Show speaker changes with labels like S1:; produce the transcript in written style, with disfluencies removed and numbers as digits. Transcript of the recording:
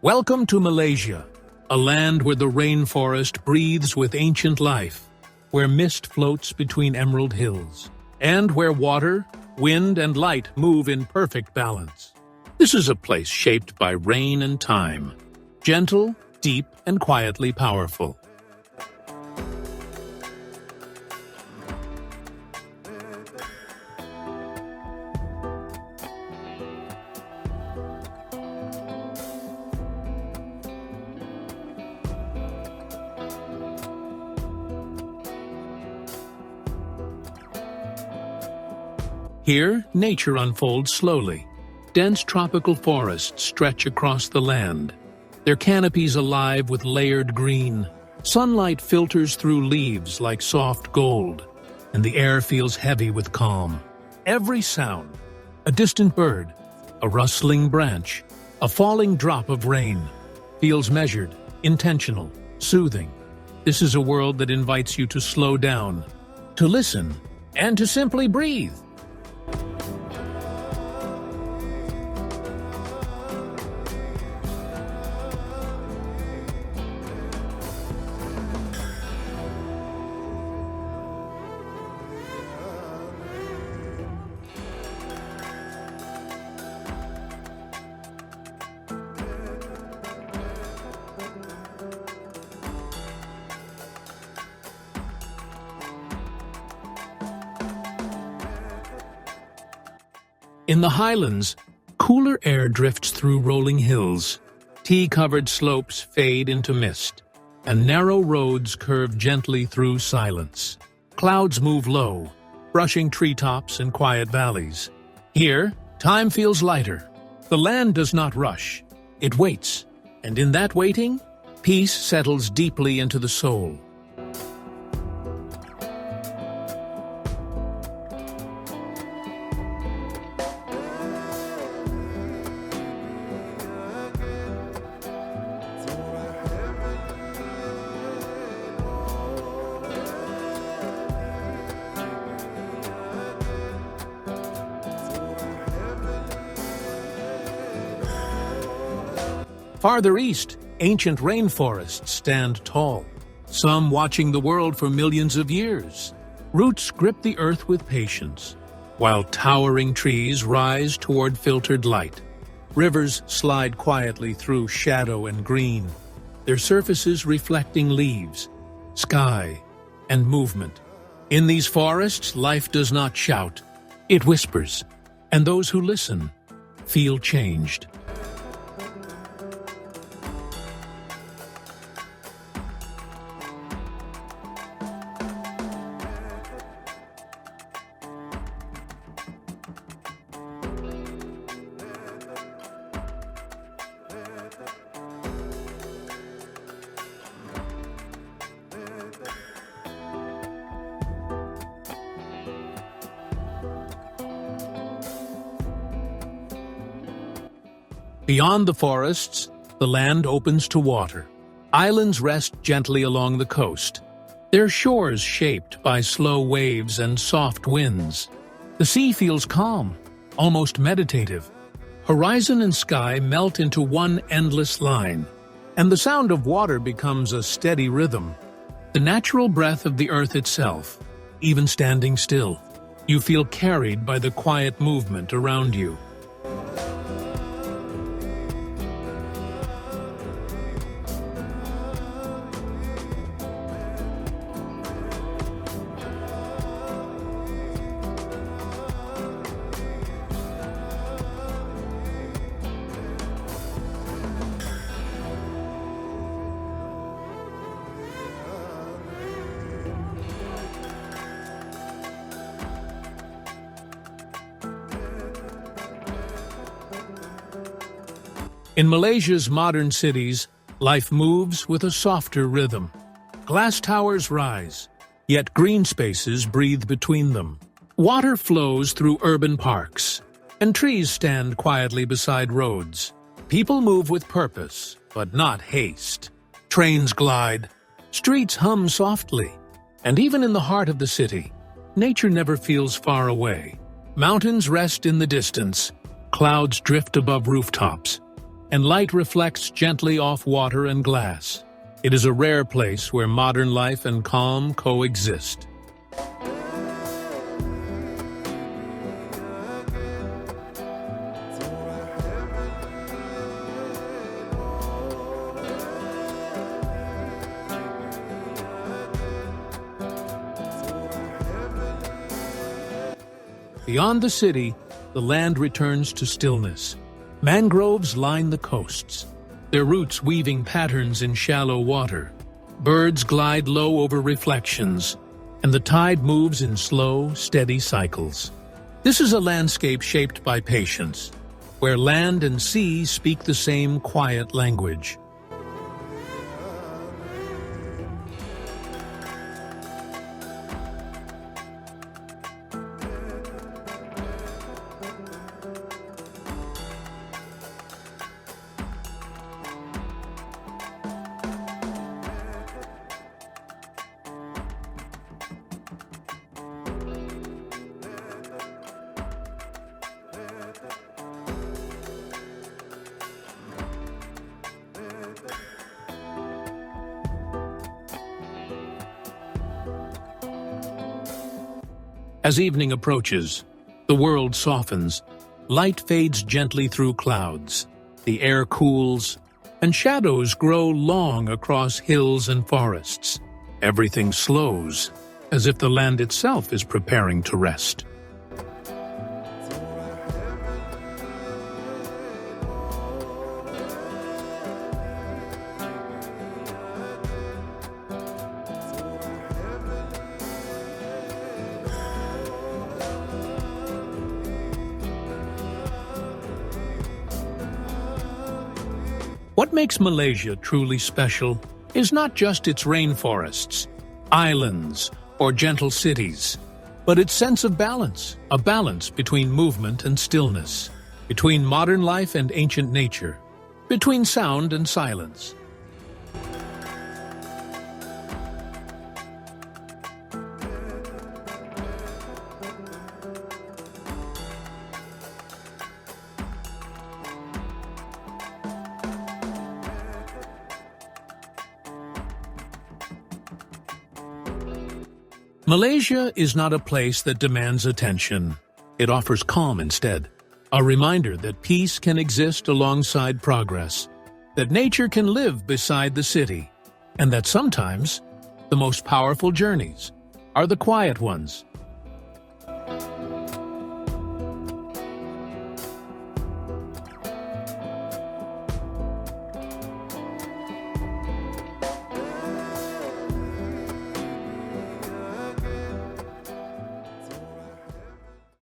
S1: Welcome to Malaysia, a land where the rainforest breathes with ancient life, where mist floats between emerald hills, and where water, wind, and light move in perfect balance. This is a place shaped by rain and time, gentle, deep, and quietly powerful. Here, nature unfolds slowly. Dense tropical forests stretch across the land, their canopies alive with layered green. Sunlight filters through leaves like soft gold, and the air feels heavy with calm. Every sound, a distant bird, a rustling branch, a falling drop of rain, feels measured, intentional, soothing. This is a world that invites you to slow down, to listen, and to simply breathe. In the highlands, cooler air drifts through rolling hills. Tea-covered slopes fade into mist, and narrow roads curve gently through silence. Clouds move low, brushing treetops and quiet valleys. Here, time feels lighter. The land does not rush. It waits, and in that waiting, peace settles deeply into the soul. Farther east, ancient rainforests stand tall, some watching the world for millions of years. Roots grip the earth with patience, while towering trees rise toward filtered light. Rivers slide quietly through shadow and green, their surfaces reflecting leaves, sky, and movement. In these forests, life does not shout, it whispers, and those who listen feel changed. Beyond the forests, the land opens to water. Islands rest gently along the coast, their shores shaped by slow waves and soft winds. The sea feels calm, almost meditative. Horizon and sky melt into one endless line, and the sound of water becomes a steady rhythm, the natural breath of the earth itself. Even standing still, you feel carried by the quiet movement around you. In Malaysia's modern cities, life moves with a softer rhythm. Glass towers rise, yet green spaces breathe between them. Water flows through urban parks, and trees stand quietly beside roads. People move with purpose, but not haste. Trains glide, streets hum softly, and even in the heart of the city, nature never feels far away. Mountains rest in the distance, clouds drift above rooftops, and light reflects gently off water and glass. It is a rare place where modern life and calm coexist. Beyond the city, the land returns to stillness. Mangroves line the coasts, their roots weaving patterns in shallow water. Birds glide low over reflections, and the tide moves in slow, steady cycles. This is a landscape shaped by patience, where land and sea speak the same quiet language. As evening approaches, the world softens. Light fades gently through clouds. The air cools, and shadows grow long across hills and forests. Everything slows, as if the land itself is preparing to rest. What makes Malaysia truly special is not just its rainforests, islands, or gentle cities, but its sense of balance, a balance between movement and stillness, between modern life and ancient nature, between sound and silence. Malaysia is not a place that demands attention. It offers calm instead, a reminder that peace can exist alongside progress, that nature can live beside the city, and that sometimes the most powerful journeys are the quiet ones,